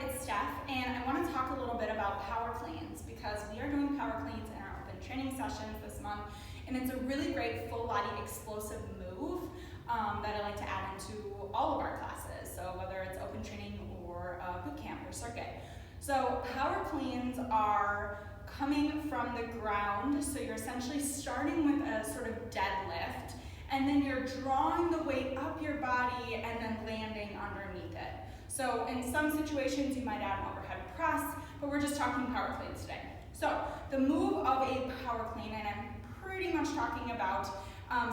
it's Steph, and I want to talk a little bit about power cleans because we are doing power cleans in our open training sessions this month, and it's a really great full body explosive move that I like to add into all of our classes, so whether it's open training or boot camp or circuit. So power cleans are coming from the ground, so you're essentially starting with a sort of deadlift, and then you're drawing the weight up your body and then landing underneath it. So in some situations you might add an overhead press, but we're just talking power cleans today. So the move of a power clean, and I'm pretty much talking about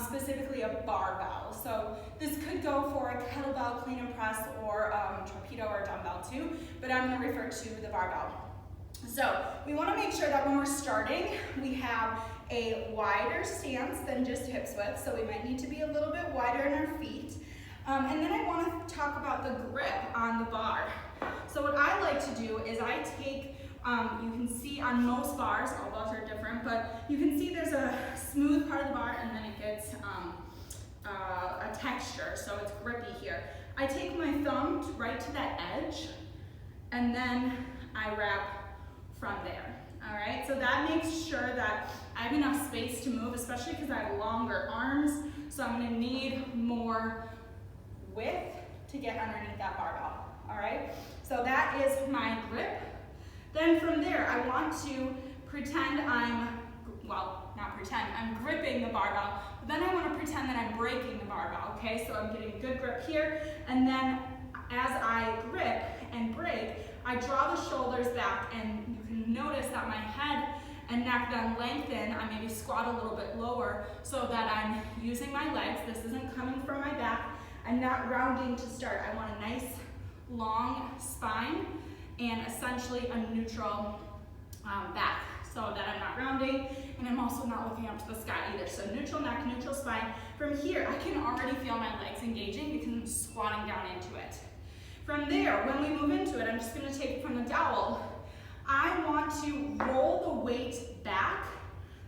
specifically a barbell. So this could go for a kettlebell clean and press or torpedo or dumbbell too, but I'm going to refer to the barbell. So we want to make sure that when we're starting, we have a wider stance than just hips width, so we might need to be a little bit wider in our feet. And then I want to talk about the grip on the bar. So what I like to do is I take, you can see on most bars, all bars are different, but you can see there's a smooth part of the bar and then it gets a texture, so it's grippy here. I take my thumb right to that edge and then I wrap from there. All right, so that makes sure that I have enough space to move, especially because I have longer arms, so I'm going to need more width to get underneath that barbell. All right, so that is my grip. Then from there, I want to pretend I'm gripping the barbell, but then I want to pretend that I'm breaking the barbell, okay? So I'm getting a good grip here, and then as I grip and break, I draw the shoulders back, and you can notice that my head and neck then lengthen. I maybe squat a little bit lower so that I'm using my legs. This isn't coming from my back. I'm not rounding to start. I want a nice long spine and essentially a neutral back so that I'm not rounding, and I'm also not looking up to the sky either. So neutral neck, neutral spine. From here, I can already feel my legs engaging because I'm squatting down into it. From there, when we move into it, I'm just going to take it from the dowel. I want to roll the weight back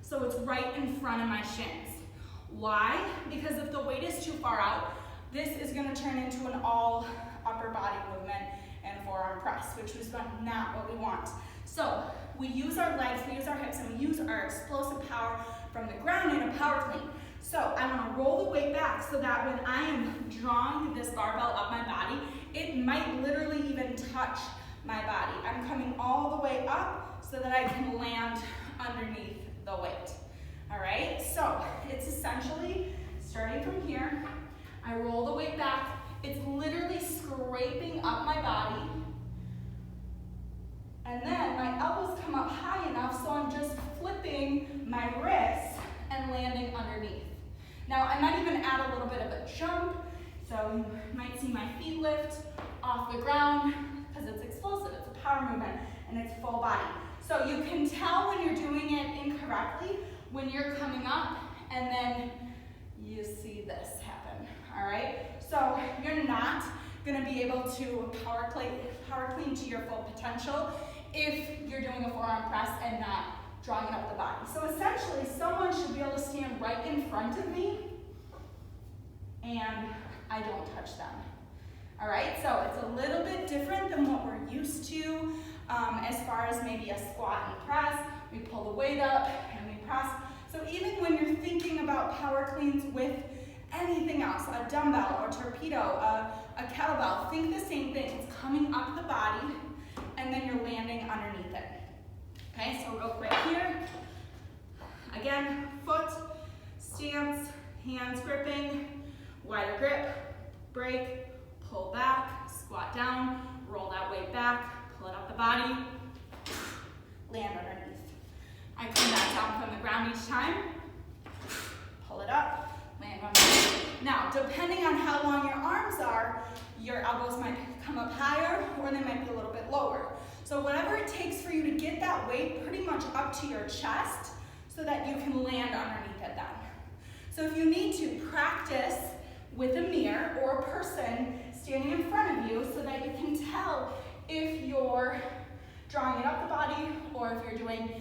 so it's right in front of my shins. Why? Because if the weight is too far out, this is going to turn into an all upper body movement and forearm press, which is not what we want. So we use our legs, we use our hips, and we use our explosive power from the ground in a power clean. So I want to roll the weight back so that when I am drawing this barbell up my body, it might literally even touch my body. I'm coming all the way up so that I can land underneath the weight. All right, so it's essentially starting from here. I roll the weight back. It's literally scraping up my body. And then my elbows come up high enough so I'm just flipping my wrists and landing underneath. Now I might even add a little bit of a jump, so you might see my feet lift off the ground because it's explosive, it's a power movement, and it's full body. So you can tell when you're doing it incorrectly when you're coming up and then you see this happen, all right? So you're not gonna be able to power clean to your full potential if you're doing a forearm press and not drawing up the body. So essentially, someone should be able to stand right in front of me and I don't touch them. All right, so it's a little bit different than what we're used to as far as maybe a squat and press. We pull the weight up and we press. So even when you're thinking about power cleans with anything else, a dumbbell or torpedo, a kettlebell, think the same thing. It's coming up the body and then you're landing underneath it. Okay, so real quick here. Again, foot, stance, hands gripping, wider grip, break, pull back, squat down, roll that weight back, pull it up the body, land underneath. I come back down from the ground each time, pull it up, land underneath. Now, depending on how long your arms are, your elbows might come up higher or they might be a little bit lower. So whatever it takes for you to get that weight pretty much up to your chest so that you can land underneath it then. So if you need to practice with a mirror or a person standing in front of you so that you can tell if you're drawing it up the body or if you're doing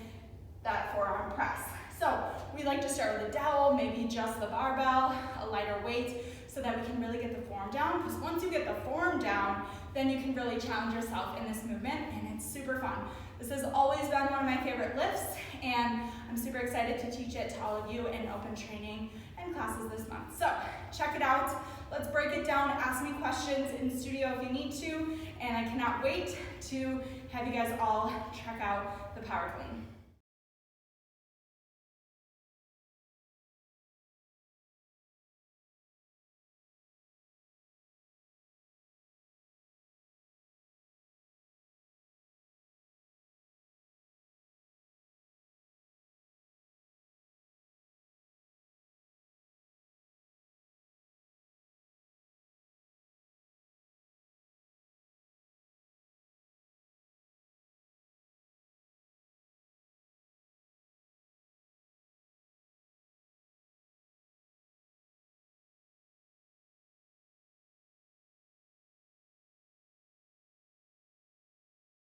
that forearm press. So we like to start with a dowel, maybe just the barbell, a lighter weight, so that we can really get the form down, because once you get the form down, then you can really challenge yourself in this movement, and it's super fun. This has always been one of my favorite lifts, and I'm super excited to teach it to all of you in open training and classes this month. So check it out. Let's break it down. Ask me questions in the studio if you need to, and I cannot wait to have you guys all check out the power clean.